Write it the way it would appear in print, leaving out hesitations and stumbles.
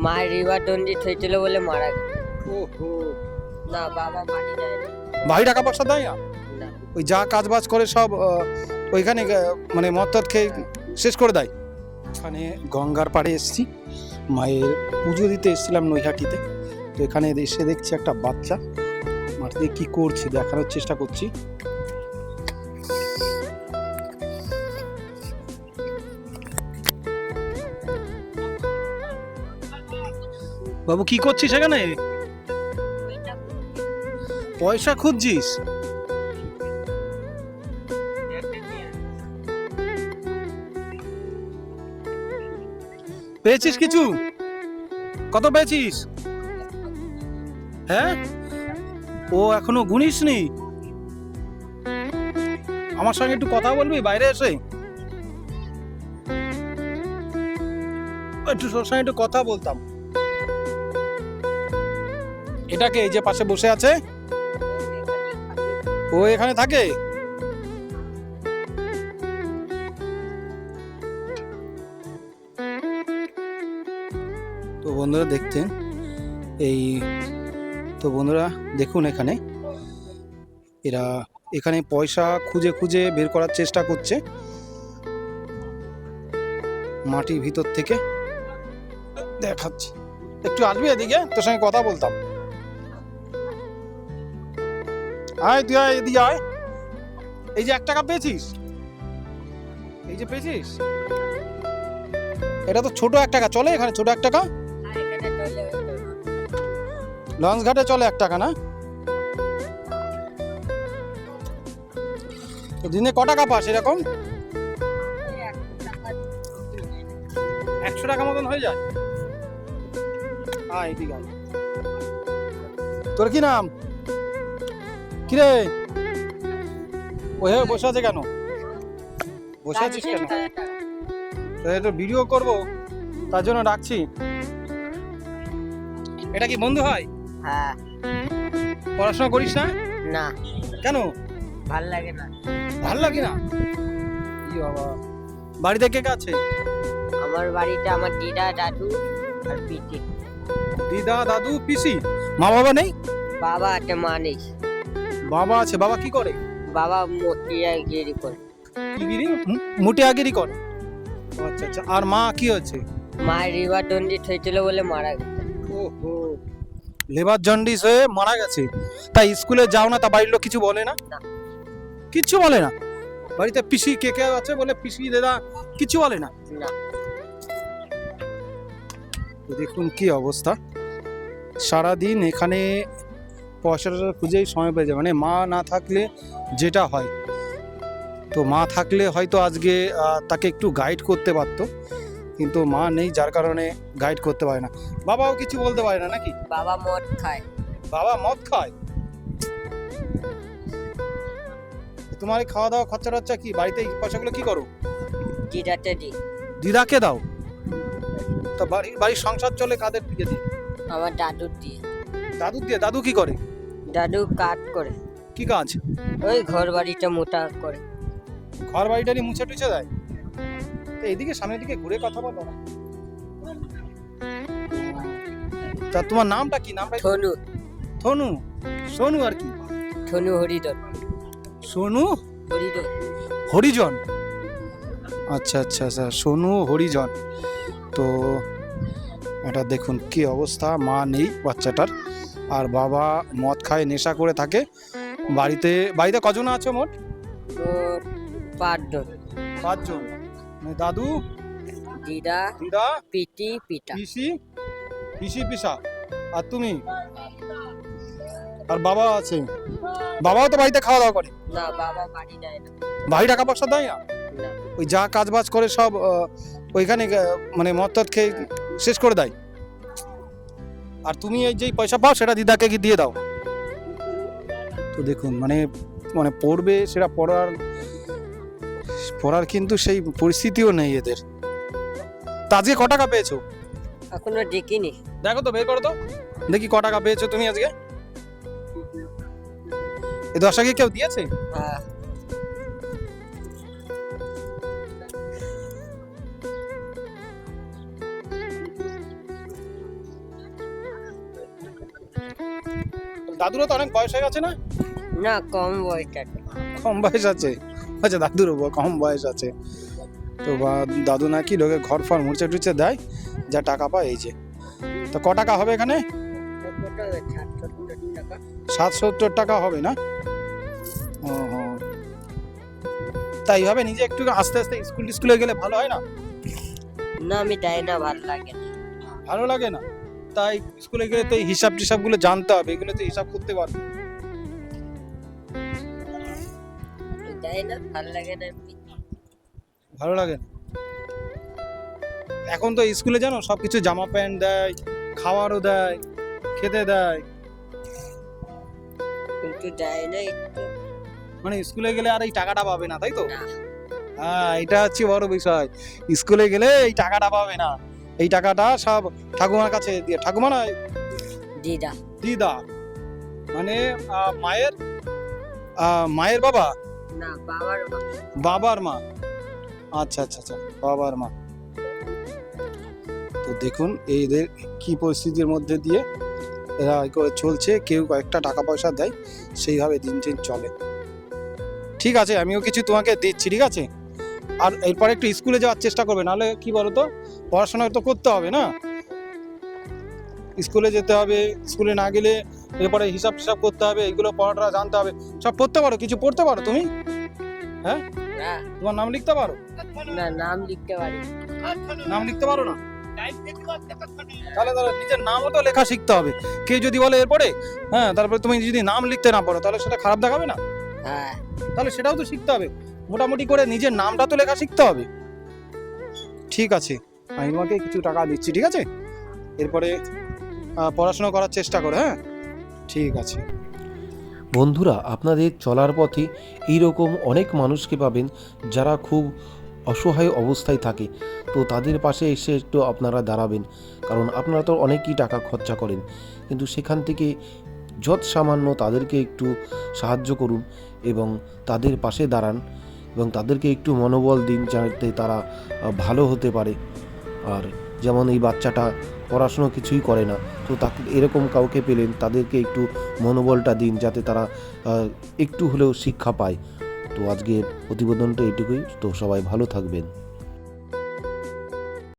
মায়ের রিভার দণ্ডিত হয়েছিল বলে মারা গেছে। ওহো, না, বাবা বাড়ি যায় না। ভাই টাকা পয়সা দেয় না? না। ওই যা কাজ বাজ করে সব ওইখানে মানে মদ টদ খেয়ে শেষ করে দেয়। এখানে গঙ্গার পাড়ে এসেছি, মায়ের পুজো দিতে এসেছিলাম নৈহাটিতে। তো এখানে এসে দেখছি একটা বাচ্চা মাটিতে কি করছে দেখানোর চেষ্টা করছি। বাবু কি করছিস এখানে? পয়সা খুঁজছিস? পেয়েছিস কিছু? কত পেয়েছিস? হ্যাঁ, ও এখনো গুনিসনি? আমার সঙ্গে একটু কথা বলবি বাইরে এসে? একটু তোর সঙ্গে একটু কথা বলতাম। এটাকে এই যে পাশে বসে আছে, ও এখানে থাকে? তো বন্ধুরা দেখতেন এই, তো বন্ধুরা দেখুন এখানে এরা এখানে পয়সা খুঁজে খুঁজে বের করার চেষ্টা করছে মাটির ভিতর থেকে। দেখাচ্ছি, একটু আসবি এদিকে, তোর সঙ্গে কথা বলতাম। আয় তুই, আয় এদিকে আয়। এই যে 1 টাকা পেয়েছিস, এই যে পেয়েছিস, এটা তো ছোট 1 টাকা। চলে এখানে ছোট 1 টাকা? আর এখানে চলে লঞ্চ ঘাটে চলে 1 টাকা না? তো দিনে ক টাকা পাস এরকম? 100 টাকা মতন হয়ে যায়। হ্যাঁ এদিকে আয়। তোর কি নাম? কিরে ওহে বসে আছে কেন? বসে আছিস কেন? তো ভিডিও করব তার জন্য ডাকছি। এটা কি বন্ধু হয়? হ্যাঁ। পড়াশোনা করিস না? না, কেন? ভাল লাগে না। ভাল লাগে না? কি বাবা, বাড়িতে কে কে আছে? আমার বাড়িতে আমার দিদা, দাদু আর পিটি। দিদা, দাদু, পিসি। মা বাবা নেই? বাবা আছে, মা নেই। বাবা আছে। বাবা কি করে? বাবা মতিয়াগিরি করে। কি গিরি? মুটিয়াগিরি করে। আচ্ছা আচ্ছা। আর মা কি হচ্ছে? মায়ের রিভার দণ্ডিত হয়েছিল বলে মারা গেছে। ওহো, লেবার জন্ডিস হয়ে মারা গেছে। তাই স্কুলে যাও না? তা বাড়ির লোক কিছু বলে না? না। কিচ্ছু বলে না? বাড়িতে পিসি কে কে আছে বলে পিসি দাদা কিছু বলে না? না। তো দেখুন কি অবস্থা, সারাদিন এখানে পয়সাটা খুঁজেই সময় পেয়ে যায়। মানে মা না থাকলে যেটা হয়, তো মা থাকলে হয়তো আজকে তাকে একটু গাইড করতে পারতো, কিন্তু মা নেই যার কারণে গাইড করতে পারে না। বাবাও কিছু বলতে পারে না নাকি? বাবা মদ খায়। বাবা মদ খায়? তোমার এই খাওয়া দাওয়া খরচা টরচা কি? বাড়িতে এই পয়সাগুলো কি করো? দিদাতে দি। দিদাকে দাও? তা বাড়ির সংসার চলে কাদের দিকে দিয়ে? আমার দাদুর দিয়ে। দাদুর দিয়ে? দাদু কি করে? দাদু কাজ করে। কি কাজ? ওই ঘর বাড়িটা মোটা করে। ঘর বাড়িটারি মুছে টুছে দেয়? তো এইদিকে সামনের দিকে ঘুরে কথা বলো না। তা তোমার নামটা কি? নামটা? ধনু। থনু? সোনু আর কি? ধনু হরিধর। সোনু হরিধর। হরিজন? আচ্ছা আচ্ছা আচ্ছা, সোনু হরিজন। তো এটা দেখুন কি অবস্থা, মা নেই বাচ্চাটার, আর বাবা মদ খায়, নেশা করে থাকে। বাড়িতে কজন আছে মোট? ওর 5 জন। 5 জন। মানে দাদু, দিদা, দিদা, পিটি, পিতা। পিসি, পিসা, আর তুমি, আর বাবা আছে। বাবাও তো বাড়িতে খাওয়া দাওয়া করে? না, বাবা বাড়ি যায় না। ভাই টাকা পয়সা দেয় না? না। ওই যা কাজ বাজ করে সব ওইখানে মানে মদ টদ খেয়ে শেষ করে দেয়। আর তুমি এই যে পয়সা পাও সেটা দিদাকে কি দিয়ে দাও? তো দেখুন মানে মানে পড়বে সেটা পড়ার কিন্তু সেই পরিস্থিতিও নেই এদের। তা আজকে ক টাকা পেয়েছো? এখনো দেখিনি। দেখো তো, বের করো তো দেখি ক টাকা পেয়েছো তুমি আজকে। এই 10 টাকা কেউ দিয়েছে? হ্যাঁ। দাদুরও তো অনেক বয়স হয়ে গেছে না? না, কম বয়স আছে। কম বয়স আছে? আচ্ছা, দাদুরও কম বয়স আছে। তো দাদু নাকি লোকে ঘর ফর মুড়ছে টুড়ছে দেয়, যা টাকা পায় এই যে। তো ক টাকা হবে এখানে? 60-70 টাকা। 60-70 টাকা হবে না? ও হো। তাই হবে, নিজে একটু আস্তে আস্তে স্কুলে গেলে ভালো হয় না? না, আমি যাই না, ভালো লাগে না। ভালো লাগে না? তাই স্কুলে গেলে তো এই হিসাব টিসাবগুলো জানতে হবে, এগুলো তো হিসাব করতে পারবে। যাই না, ভালো লাগে না এমনি। ভালো লাগে না? এখন তো স্কুলে জানো সবকিছু জামা প্যান্ট দেয়, খাওয়ারও দেয়, খেতে দেয়। কিন্তু যাই না একটু। মানে স্কুলে গেলে আর এই টাকাটা পাবে না, তাই তো? না। হ্যাঁ, এটা হচ্ছে বড় বিষয়। স্কুলে গেলে এই টাকাটা পাবে না। এই টাকাটা সব ঠাকুমার কাছে দিয়ে, ঠাকুমা না, দিদা। দিদা, মানে মায়ের মায়ের বাবা, না, বাবার মা। বাবার মা। আচ্ছা আচ্ছা আচ্ছা, বাবার মা। তো দেখুন এদের কি পরিস্থিতির মধ্যে দিয়ে এরা এই করে চলছে, কেউ কয়েকটা টাকা পয়সা দেয়, সেইভাবে দিন চলে। ঠিক আছে, আমিও কিছু তোমাকে দিচ্ছি, ঠিক আছে? আর এরপরে একটু স্কুলে যাওয়ার চেষ্টা করবে, নাহলে কি বলতো, পড়াশোনা তো করতে হবে না? স্কুলে যেতে হবে, স্কুলে না গেলে এরপরে হিসাব টিসাব করতে হবে, এইগুলো পড়াটা জানতে হবে। সব পড়তে পারো? কিছু পড়তে পারো তুমি? হ্যাঁ, না। তোমার নাম লিখতে পারো? না, নাম লিখতে পারি। নাম লিখতে পারো না? তাহলে নিজের নামও তো লেখা শিখতে হবে। কেউ যদি বলে এরপরে, হ্যাঁ, তারপরে তুমি যদি নাম লিখতে না পারো, তাহলে সেটা খারাপ দেখাবে না? হ্যাঁ। তাহলে সেটাও তো শিখতে হবে। মোটামুটি করে নিজের নামটা তো লেখা শিখতে হবে। ঠিক আছে, আমি তোমাকে কিছু টাকা দিচ্ছি, ঠিক আছে? এরপরে পড়াশোনা করার চেষ্টা করো, হ্যাঁ? ঠিক আছে। বন্ধুরা, আপনাদের চলার পথে এইরকম অনেক মানুষকে পাবেন যারা খুব অসহায় অবস্থায় থাকে। তো তাদের পাশে এসে একটু আপনারা দাঁড়াবেন, কারণ আপনারা তো অনেকই টাকা খরচা করেন, কিন্তু সেখান থেকে যৎ সামান্য তাদেরকে একটু সাহায্য করুন এবং তাদের পাশে দাঁড়ান এবং তাদেরকে একটু মনোবল দিন যাতে তারা ভালো হতে পারে। আর যেমন এই বাচ্চাটা পড়াশুনো কিছুই করে না, তো তাকে এরকম কাউকে পেলেন, তাদেরকে একটু মনোবলটা দিন যাতে তারা একটু হলেও শিক্ষা পায়। তো আজকের প্রতিবেদনটা এটুকুই। তো সবাই ভালো থাকবেন।